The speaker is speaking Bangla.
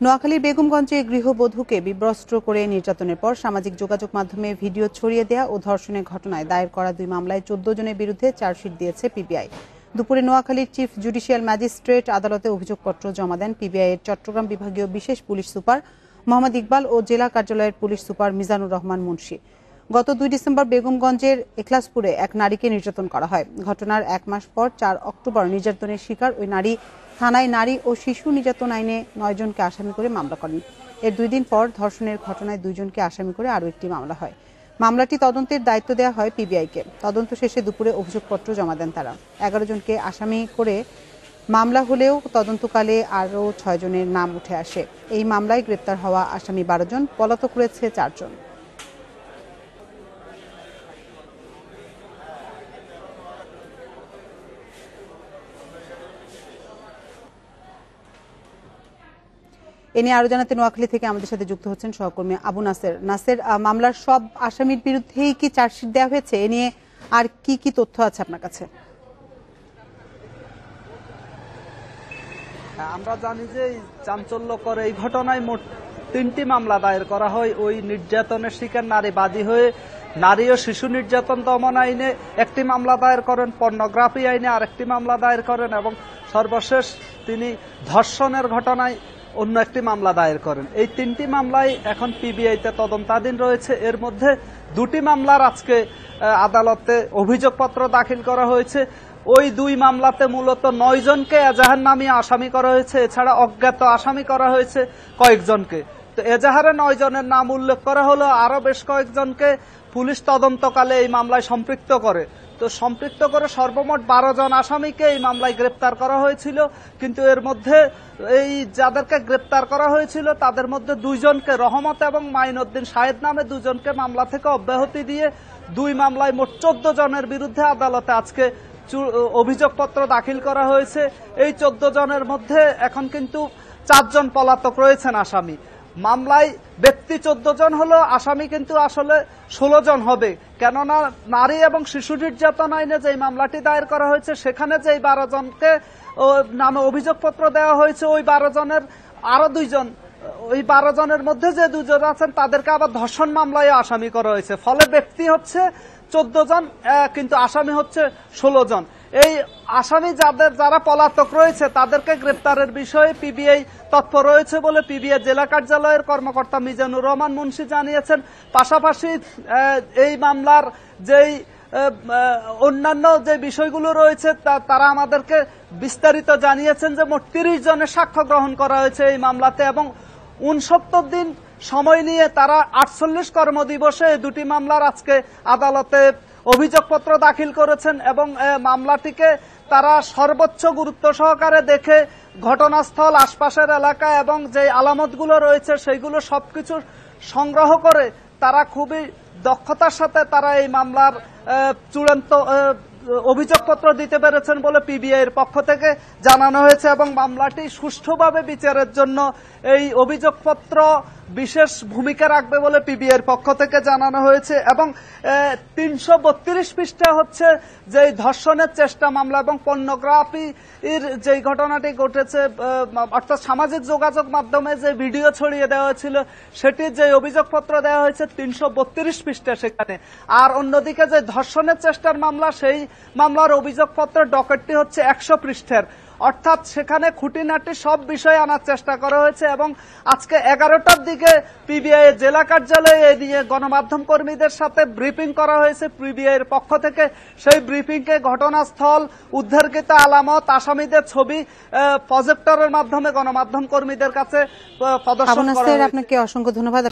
নোয়াখালীর বেগমগঞ্জে গৃহবধূকে বিব্রস্ত্র করে নির্যাতনের পর সামাজিক যোগাযোগ মাধ্যমে ভিডিও ছড়িয়ে দেয়া ও ধর্ষণের ঘটনায় দায়ের করা 2 মামলায় 14 জনের বিরুদ্ধে চার্জশিট দিয়েছে পিবিআই। দুপুরে নোয়াখালীর চিফ জুডিশিয়াল ম্যাজিস্ট্রেট আদালতে অভিযোগপত্র জমা দেন পিবিআইয়ের চট্টগ্রাম বিভাগীয় বিশেষ পুলিশ সুপার মোহাম্মদ ইকবাল ও জেলা কার্যালয়ের পুলিশ সুপার মিজানুর রহমান মুন্সি। গত 2 ডিসেম্বর বেগমগঞ্জের এখলাসপুরে এক নারীকে নির্যাতন করা হয়। ঘটনার 1 মাস পর 4 অক্টোবর নির্যাতনের শিকার ওই নারী থানায় নারী ও শিশু নির্যাতন আইনে 9 জনকে আসামি করে মামলা করেন। এর 2 দিন পর ধর্ষণের ঘটনায় 2 জনকে আসামি করে আরও একটি মামলা হয়। মামলাটি তদন্তের দায়িত্ব দেওয়া হয় পিবিআইকে। তদন্ত শেষে দুপুরে অভিযোগপত্র জমা দেন তারা। 11 জনকে আসামি করে মামলা হলেও তদন্তকালে আরও 6 জনের নাম উঠে আসে। এই মামলায় গ্রেপ্তার হওয়া আসামি 12 জন, পলাতক রয়েছে 4 জন। এ নিয়ে আরো জানাতে নোয়াখালী থেকে আমাদের সাথে যুক্ত হচ্ছেন সহকর্মী আবু নাসের। নাসের, মামলার সব আসামির বিরুদ্ধেই কি চার্জশিট দেওয়া হয়েছে? এ নিয়ে আর কি কি তথ্য আছে আপনার কাছে? আমরা জানি যে চাঞ্চল্যকর এই ঘটনায় মোট 3টি মামলা দায়ের করা হয়। ওই নির্যাতনের শিকার নারী বাদী হয়ে নারী ও শিশু নির্যাতন দমন আইনে একটি মামলা দায়ের করেন, পর্নোগ্রাফি আইনে আরেকটি মামলা দায়ের করেন এবং সর্বশেষ তিনি ধর্ষণের ঘটনায় অন্য একটি মামলা দায়ের করেন। এই 3টি মামলায় এখন পিবিআইতে তদন্তাধীন রয়েছে। এর মধ্যে 2টি মামলার আজকে আদালতে অভিযোগপত্র দাখিল করা হয়েছে। ওই 2 মামলাতে মূলত 9 জনকে এজাহার নামিয়ে আসামি করা হয়েছে। এছাড়া অজ্ঞাত আসামি করা হয়েছে কয়েকজনকে। তো এজাহারে 9 জনের নাম উল্লেখ করা হলো, আরো বেশ কয়েকজনকে পুলিশ তদন্তকালে এই মামলায় সম্পৃক্ত করে। তো সম্পৃক্ত করে সর্বমোট 12 জন আসামিকে এই মামলায় গ্রেপ্তার করা হয়েছিল। কিন্তু এর মধ্যে এই যাদেরকে গ্রেপ্তার করা হয়েছিল তাদের মধ্যে 2 জনকে, রহমত এবং মাইনুদ্দিন শাহেদ নামে 2 জনকে মামলা থেকে অব্যাহতি দিয়ে 2 মামলায় মোট 14 জনের বিরুদ্ধে আদালতে আজকে অভিযোগপত্র দাখিল করা হয়েছে। এই 14 জনের মধ্যে এখন কিন্তু 4 জন পলাতক রয়েছেন আসামি। মামলায় ব্যক্তি 14 জন হলো, আসামি কিন্তু আসলে 16 জন হবে। কেননা নারী এবং শিশু নির্যাতন আইনে যে মামলাটি দায়ের করা হয়েছে সেখানে যে 12 জনকে নামে অভিযোগপত্র দেওয়া হয়েছে, ওই 12 জনের আরো 2 জন, ওই 12 জনের মধ্যে যে 2 জন আছেন তাদেরকে আবার ধর্ষণ মামলায় আসামি করা হয়েছে। ফলে ব্যক্তি হচ্ছে 14 জন, কিন্তু আসামি হচ্ছে 16 জন। এই আসামি যারা পলাতক রয়েছে তাদেরকে গ্রেপ্তারের বিষয়ে পিবিআই তৎপর রয়েছে বলে পিবিআই জেলা কার্যালয়ের কর্মকর্তা মিজানুর রহমান মুন্সি জানিয়েছেন। পাশাপাশি এই মামলার যেই অন্যান্য যে বিষয়গুলো রয়েছে তারা আমাদেরকে বিস্তারিত জানিয়েছেন যে মোট 30 জনের সাক্ষ্য গ্রহণ করা হয়েছে এই মামলাতে এবং 69 দিন সময় নিয়ে তারা 48 কর্মদিবসে 2টি মামলার আজকে আদালতে অভিযোগপত্র দাখিল করেছেন এবং মামলাটিকে তারা সর্বোচ্চ গুরুত্ব সহকারে দেখে ঘটনাস্থল, আশপাশের এলাকা এবং যে আলামতগুলো রয়েছে সেইগুলো সবকিছু সংগ্রহ করে তারা খুবই দক্ষতার সাথে তারা এই মামলার চূড়ান্ত অভিযোগপত্র দিতে পেরেছেন বলে পিবিআই এর পক্ষ থেকে জানানো হয়েছে এবং মামলাটি সুষ্ঠুভাবে বিচারের জন্য এই অভিযোগপত্র বিশেষ ভূমিকা রাখবে বলে পিবিআই এর পক্ষ থেকে জানানো হয়েছে এবং 332 পৃষ্ঠা হচ্ছে যে ধর্ষণের চেষ্টা মামলা এবং পর্নোগ্রাফির যে ঘটনাটি ঘটেছে, অর্থাৎ সামাজিক যোগাযোগ মাধ্যমে যে ভিডিও ছড়িয়ে দেওয়া হয়েছিল সেটির যে অভিযোগপত্র দেওয়া হয়েছে 332 পৃষ্ঠা সেখানে। আর অন্যদিকে যে ধর্ষণের চেষ্টার মামলা, সেই মামলার অভিযোগপত্র ডকেটটি হচ্ছে 100 পৃষ্ঠার। অর্থাৎ সেখানে খুঁটিনাটি সব বিষয় আনার চেষ্টা করা হয়েছে এবং আজকে 11টার দিকে পিবিআই এর জেলা কার্যালয়ে এই নিয়ে গণমাধ্যম কর্মীদের সাথে ব্রিফিং করা হয়েছে পিবিআই এর পক্ষ থেকে। সেই ব্রিফিংকে ঘটনাস্থল, উদ্ধারকৃত আলামত, আসামিদের ছবি প্রজেক্টরের মাধ্যমে গণমাধ্যম কর্মীদের কাছে প্রদর্শন করা হয়েছে। আপনাকে অসংখ্য ধন্যবাদ।